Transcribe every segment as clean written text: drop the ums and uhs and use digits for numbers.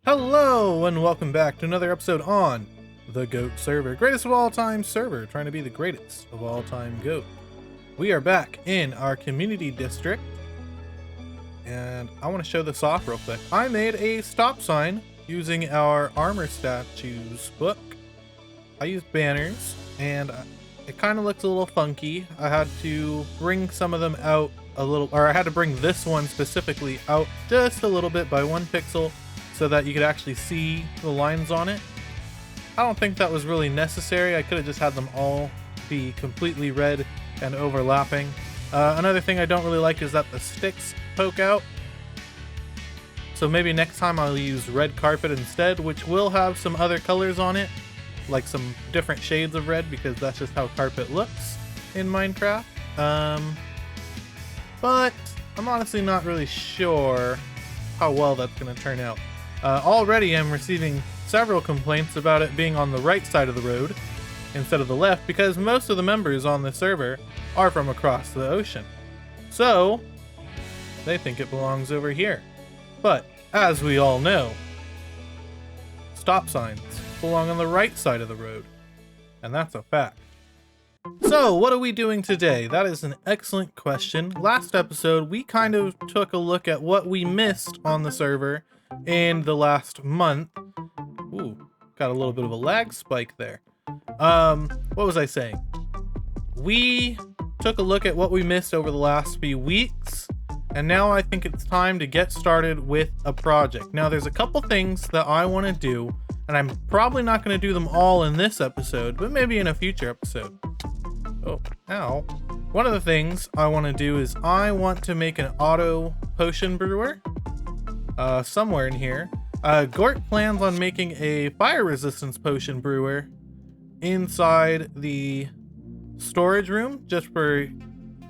Hello and welcome back to another episode on the GOAT server. Greatest of all time server, trying to be the greatest of all time GOAT. We are back in our community district and I want to show this off real quick. I made a stop sign using our armor statues book. I used banners and it kind of looks a little funky. I had to bring some of them out a little, or I had to bring this one specifically out just a little bit by 1 pixel so that you could actually see the lines on it. I don't think that was really necessary. I could have just had them all be completely red and overlapping. Another thing I don't really like is that the sticks poke out. So maybe next time I'll use red carpet instead, which will have some other colors on it, like some different shades of red, because that's just how carpet looks in Minecraft. But I'm honestly not really sure how well that's going to turn out. Already I'm receiving several complaints about it being on the right side of the road instead of the left, because most of the members on the server are from across the ocean. So they think it belongs over here. But as we all know, stop signs belong on the right side of the road, and that's a fact. So what are we doing today? That is an excellent question. Last episode, we kind of took a look at what we missed on the server in the last month. Ooh, got a little bit of a lag spike there. What was I saying? We took a look at what we missed over the last few weeks, and now I think it's time to get started with a project. Now, there's a couple things that I want to do, and I'm probably not going to do them all in this episode, but maybe in a future episode. Oh, ow. One of the things I want to do is I want to make an auto potion brewer somewhere in here. Gort plans on making a fire resistance potion brewer inside the storage room, just for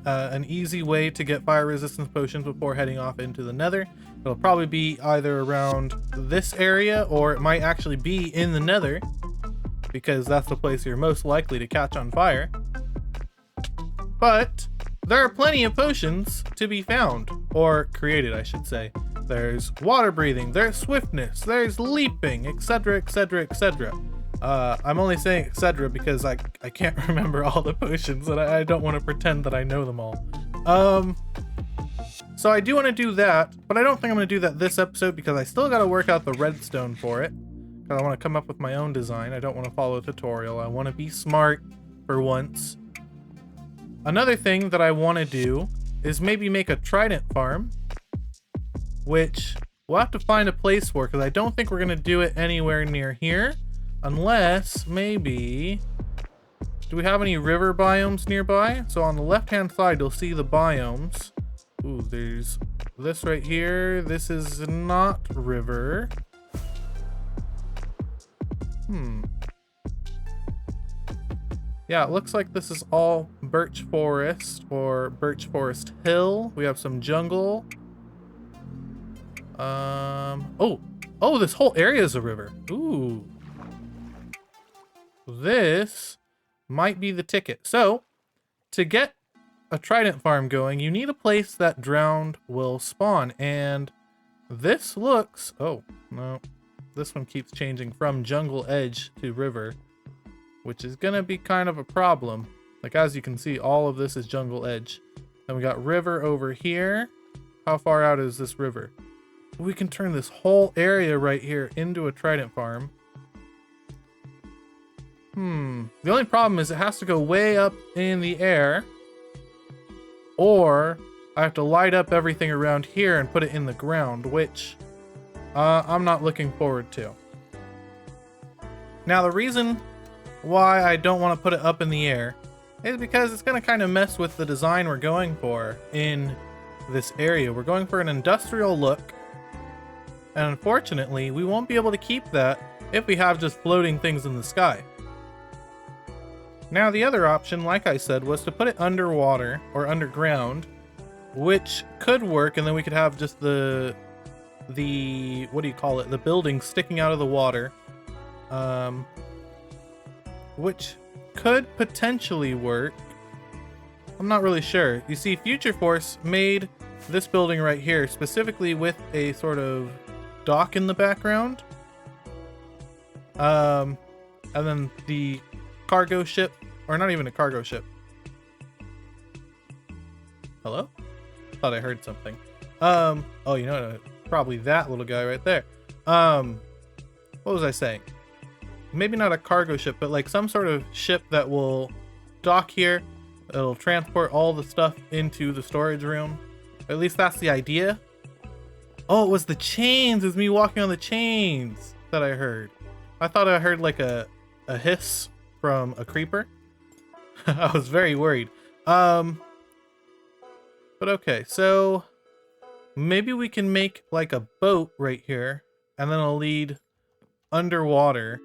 an easy way to get fire resistance potions before heading off into the nether. It'll probably be either around this area, or it might actually be in the nether, because that's the place you're most likely to catch on fire. But there are plenty of potions to be found, or created, I should say. There's water breathing, there's swiftness, there's leaping, etc, etc, etc. I'm only saying etc because I can't remember all the potions, and I don't want to pretend that I know them all. So I do want to do that, but I don't think I'm going to do that this episode, because I still got to work out the redstone for it. Because I want to come up with my own design. I don't want to follow a tutorial. I want to be smart for once. Another thing that I want to do is maybe make a trident farm, which we'll have to find a place for, because I don't think we're going to do it anywhere near here, unless maybe... Do we have any river biomes nearby? So on the left-hand side, you'll see the biomes. Ooh, there's this right here. This is not river. Yeah, it looks like this is all birch forest or birch forest hill. We have some jungle. Oh, this whole area is a river. Ooh. This might be the ticket. So, to get a trident farm going, you need a place that drowned will spawn. And this looks... Oh, no. This one keeps changing from jungle edge to river, which is gonna be kind of a problem. Like, as you can see, all of this is jungle edge. Then we got river over here. How far out is this river? We can turn this whole area right here into a trident farm. The only problem is it has to go way up in the air, or I have to light up everything around here and put it in the ground, which I'm not looking forward to. Now, the reason why I don't want to put it up in the air is because it's going to kind of mess with the design we're going for in this area. We're going for an industrial look, and unfortunately, we won't be able to keep that if we have just floating things in the sky. Now, the other option, like I said, was to put it underwater or underground, which could work, and then we could have just the what do you call it? The building sticking out of the water, which could potentially work. I'm not really sure. You see, Future Force made this building right here specifically with a sort of dock in the background. And then the cargo ship, or not even a cargo ship. Hello? Thought I heard something. Oh, you know what? Probably that little guy right there. What was I saying? Maybe not a cargo ship, but like some sort of ship that will dock here. It'll transport all the stuff into the storage room. At least that's the idea. Oh, it was the chains. It was me walking on the chains that I heard. I thought I heard like a hiss from a creeper. I was very worried. But okay, so maybe we can make like a boat right here, and then it'll lead underwater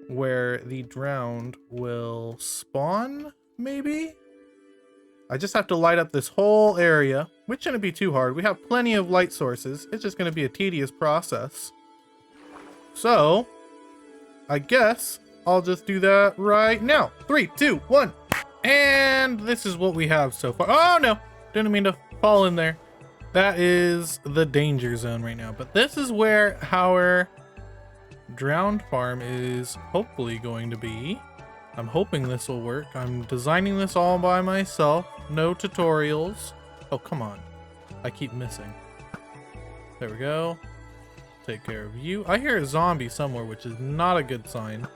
where the drowned will spawn, maybe? I just have to light up this whole area, which shouldn't be too hard. We have plenty of light sources. It's just going to be a tedious process. So, I guess I'll just do that right now. 3, 2, 1. And this is what we have so far. Oh, no. Didn't mean to fall in there. That is the danger zone right now. But this is where our drowned farm is hopefully going to be. I'm hoping this will work. I'm designing this all by myself. No tutorials. Oh, come on. I keep missing. There we go. Take care of you. I hear a zombie somewhere, which is not a good sign,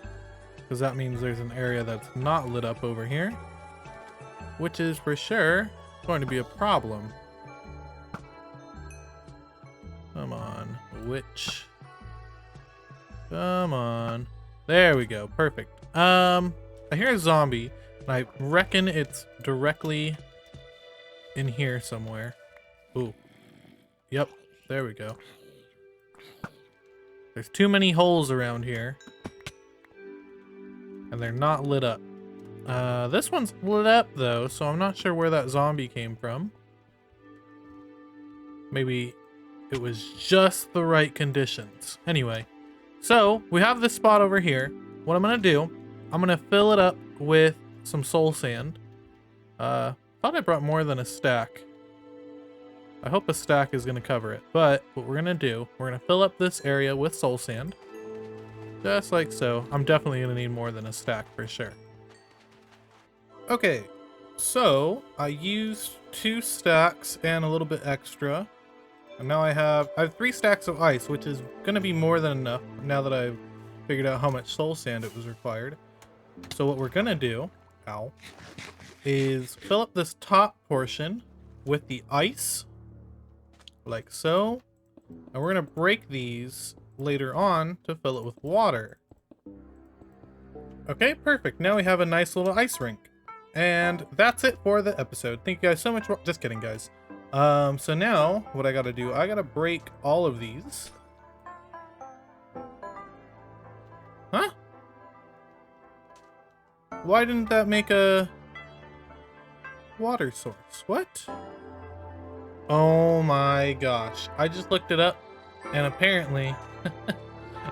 because that means there's an area that's not lit up over here, which is for sure going to be a problem. Come on, witch. Come on. There we go. Perfect. I hear a zombie, and I reckon it's directly in here somewhere. Ooh. Yep. There we go. There's too many holes around here, and they're not lit up. This one's lit up though, so I'm not sure where that zombie came from. Maybe it was just the right conditions. Anyway, so we have this spot over here. What I'm gonna do, I'm gonna fill it up with some soul sand. Thought I brought more than a stack. I hope a stack is gonna cover it, but what we're gonna do, we're gonna fill up this area with soul sand. Just like so. I'm definitely gonna need more than a stack for sure. Okay, so I used 2 stacks and a little bit extra. And now I have 3 stacks of ice, which is gonna be more than enough now that I've figured out how much soul sand it was required. So what we're gonna do, is fill up this top portion with the ice, like so. And we're gonna break these later on to fill it with water. Okay, perfect. Now we have a nice little ice rink. And that's it for the episode. Thank you guys so much for... Just kidding, guys. So now, what I gotta do, I gotta break all of these. Huh? Why didn't that make a water source? What? Oh my gosh. I just looked it up, and apparently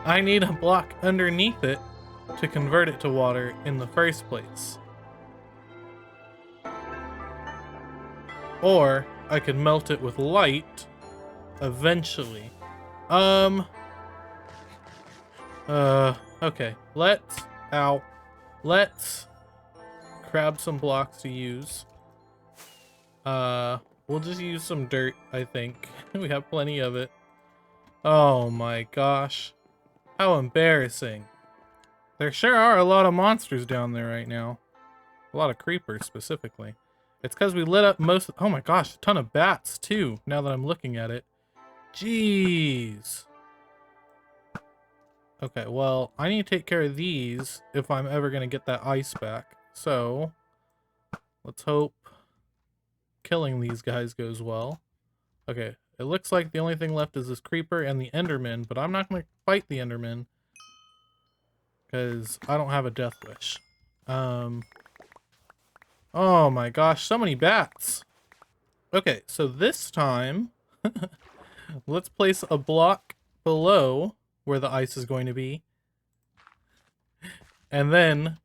I need a block underneath it to convert it to water in the first place. Or I could melt it with light eventually. Okay. Let's grab some blocks to use. We'll just use some dirt, I think. We have plenty of it. Oh my gosh. How embarrassing. There sure are a lot of monsters down there right now. A lot of creepers specifically. It's because we lit up most... Oh my gosh, a ton of bats too, now that I'm looking at it. Jeez. Okay, well, I need to take care of these if I'm ever going to get that ice back. So, let's hope killing these guys goes well. Okay, it looks like the only thing left is this creeper and the enderman, but I'm not going to fight the enderman because I don't have a death wish. Oh my gosh, so many bats. Okay, so this time, let's place a block below where the ice is going to be. And then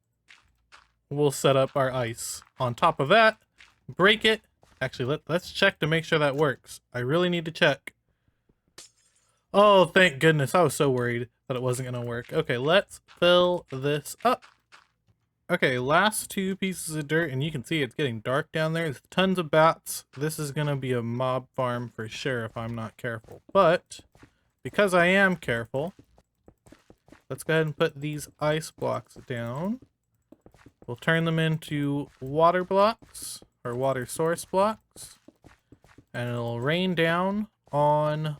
we'll set up our ice. On top of that, break it. Actually, let's check to make sure that works. I really need to check. Oh, thank goodness. I was so worried that it wasn't going to work. Okay, let's fill this up. Okay, last 2 pieces of dirt, and you can see it's getting dark down there. There's tons of bats. This is going to be a mob farm for sure if I'm not careful. But because I am careful, let's go ahead and put these ice blocks down. We'll turn them into water blocks, or water source blocks. And it'll rain down on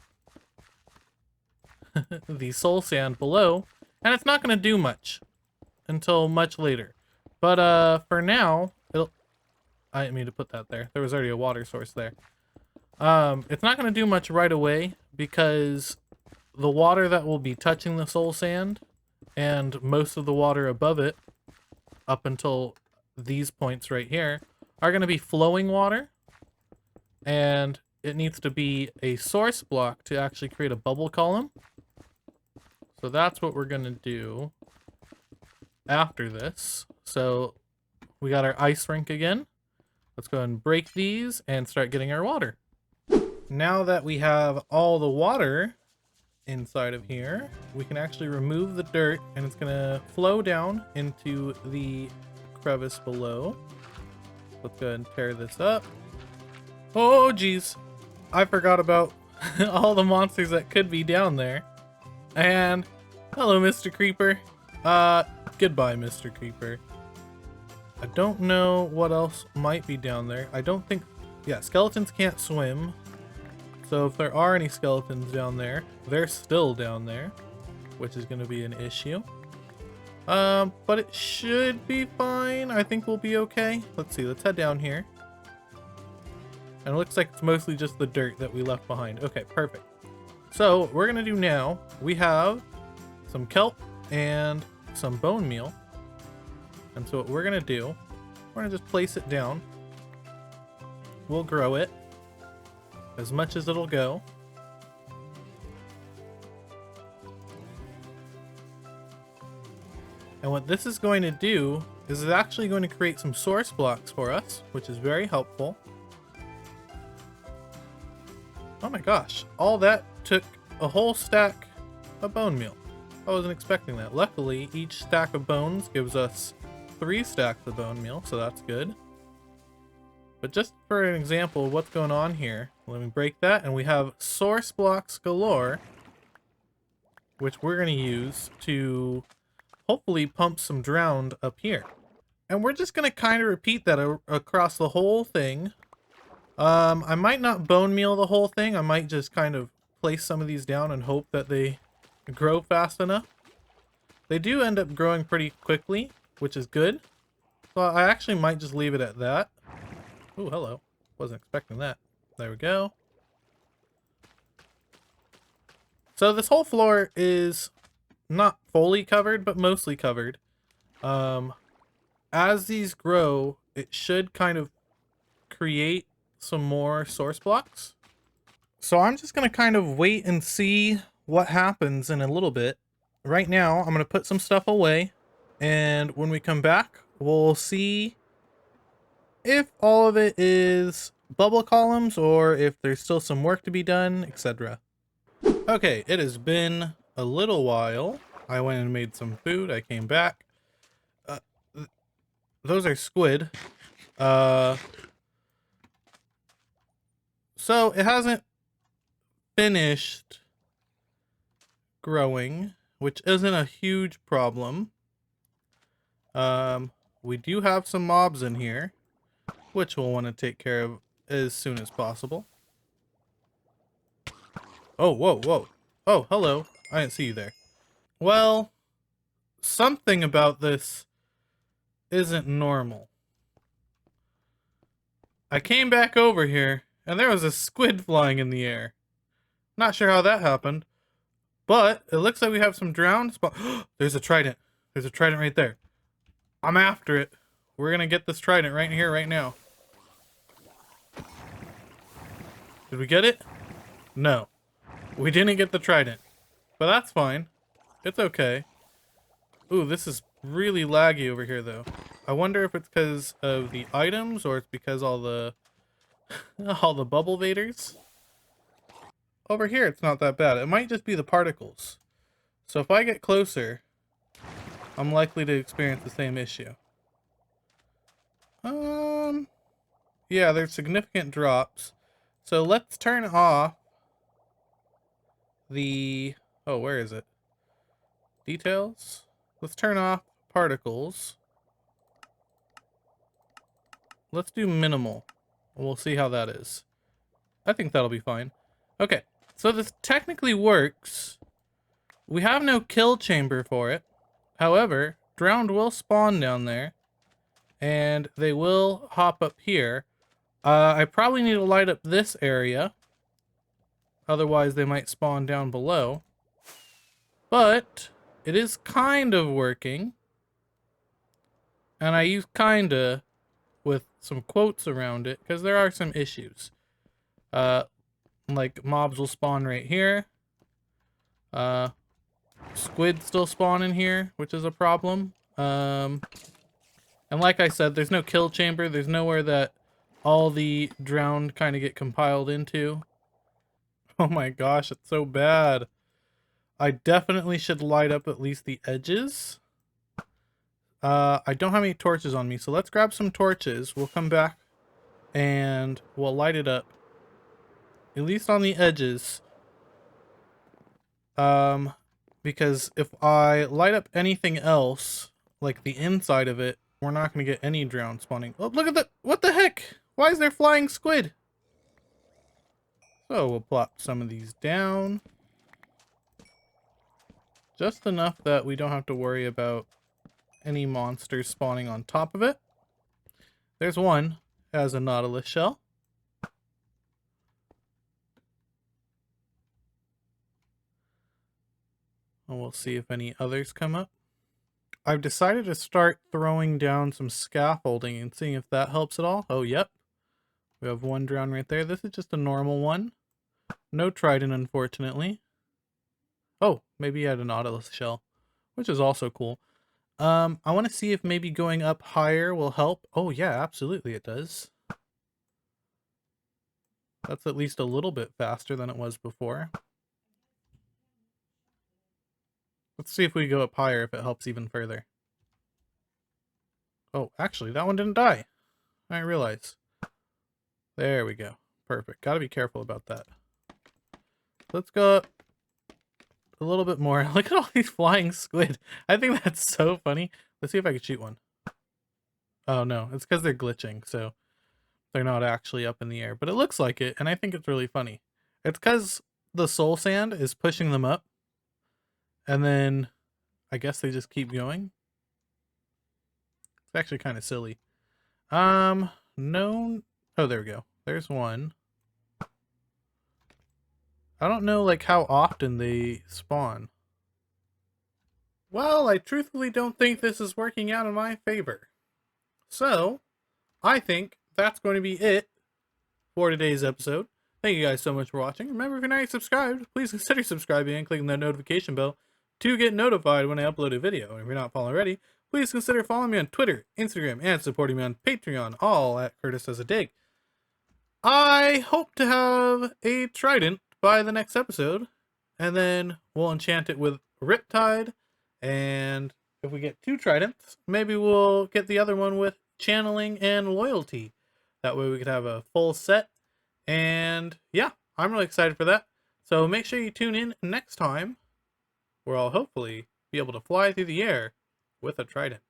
the soul sand below. And it's not going to do much until much later. But for now, I didn't mean to put that there. There was already a water source there. It's not going to do much right away because the water that will be touching the soul sand and most of the water above it up until these points right here are going to be flowing water, and it needs to be a source block to actually create a bubble column. So that's what we're going to do after this. So we got our ice rink again. Let's go ahead and break these and start getting our water. Now that we have all the water inside of here, we can actually remove the dirt, and it's gonna flow down into the crevice below. Let's go ahead and tear this up. Oh geez, I forgot about all the monsters that could be down there. And hello, Mr. Creeper. Goodbye, Mr. Creeper. I don't know what else might be down there. I don't think, yeah, skeletons can't swim. So if there are any skeletons down there, they're still down there, which is going to be an issue. But it should be fine. I think we'll be okay. Let's see, let's head down here. And it looks like it's mostly just the dirt that we left behind. Okay, perfect. So what we're going to do now, we have some kelp and some bone meal. And so what we're going to do, we're going to just place it down. We'll grow it as much as it'll go. And what this is going to do is it's actually going to create some source blocks for us, which is very helpful. Oh my gosh, all that took a whole stack of bone meal. I wasn't expecting that. Luckily, each stack of bones gives us 3 stacks of bone meal, so that's good. But just for an example of what's going on here, let me break that, and we have source blocks galore, which we're going to use to hopefully pump some drowned up here. And we're just going to kind of repeat that across the whole thing. I might not bone meal the whole thing. I might just kind of place some of these down and hope that they grow fast enough. They do end up growing pretty quickly, which is good. So I actually might just leave it at that. Oh, hello. Wasn't expecting that. There we go. So this whole floor is not fully covered, but mostly covered. As these grow, it should kind of create some more source blocks. So I'm just going to kind of wait and see what happens in a little bit. Right now, I'm going to put some stuff away. And when we come back, we'll see if all of it is bubble columns or if there's still some work to be done, etc. Okay, it has been a little while. I went and made some food. I came back. Those are squid. So it hasn't finished growing, which isn't a huge problem. We do have some mobs in here, which we'll want to take care of as soon as possible. Oh, whoa, whoa. Oh, hello. I didn't see you there. Well, something about this isn't normal. I came back over here, and there was a squid flying in the air. Not sure how that happened, but it looks like we have some drowned spots. There's a trident. There's a trident right there. I'm after it. We're gonna get this trident right here, right now. Did we get it? No. We didn't get the trident. But that's fine. It's okay. Ooh, this is really laggy over here, though. I wonder if it's because of the items or it's because all the all the bubble vaders. over here it's not that bad. It might just be the particles. So if I get closer, I'm likely to experience the same issue. Yeah, there's significant drops. So let's turn off the... Oh, where is it? Details? Let's turn off particles. Let's do minimal. We'll see how that is. I think that'll be fine. Okay, so this technically works. We have no kill chamber for it. However, drowned will spawn down there. And they will hop up here. I probably need to light up this area. Otherwise, they might spawn down below. But it is kind of working. And I use kinda with some quotes around it because there are some issues. Like mobs will spawn right here. Squids still spawn in here, which is a problem. And like I said, there's no kill chamber. There's nowhere that all the drowned kind of get compiled into. Oh my gosh, it's so bad. I definitely should light up at least the edges. I don't have any torches on me, so let's grab some torches. We'll come back and we'll light it up. At least on the edges. Because if I light up anything else, like the inside of it, we're not going to get any drowned spawning. Oh, look at that! What the heck? Why is there flying squid? So we'll plop some of these down. Just enough that we don't have to worry about any monsters spawning on top of it. There's one. It has a nautilus shell. And we'll see if any others come up. I've decided to start throwing down some scaffolding and seeing if that helps at all. Oh, yep. We have one drown right there. This is just a normal one. No trident, unfortunately. Oh, maybe he had a nautilus shell, which is also cool. I want to see if maybe going up higher will help. Oh, yeah, absolutely it does. That's at least a little bit faster than it was before. Let's see if we go up higher, if it helps even further. Oh, actually, that one didn't die. I didn't realize. There we go. Perfect. Gotta be careful about that. Let's go up a little bit more. Look at all these flying squid. I think that's so funny. Let's see if I can shoot one. Oh, no. It's because they're glitching, so they're not actually up in the air. But it looks like it, and I think it's really funny. It's because the soul sand is pushing them up. And then I guess they just keep going. It's actually kind of silly. No. Oh, there we go. There's one. I don't know, like, how often they spawn. Well, I truthfully don't think this is working out in my favor. So, I think that's going to be it for today's episode. Thank you guys so much for watching. Remember, if you're not subscribed, please consider subscribing and clicking that notification bell to get notified when I upload a video. And if you're not following already, please consider following me on Twitter, Instagram, and supporting me on Patreon, all at CurtisDoesADig. I hope to have a trident by the next episode, and then we'll enchant it with Riptide, and if we get 2 tridents, maybe we'll get the other one with channeling and loyalty. That way we could have a full set, and yeah, I'm really excited for that. So make sure you tune in next time, where I'll hopefully be able to fly through the air with a trident.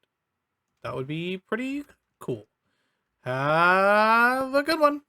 That would be pretty cool. Have a good one.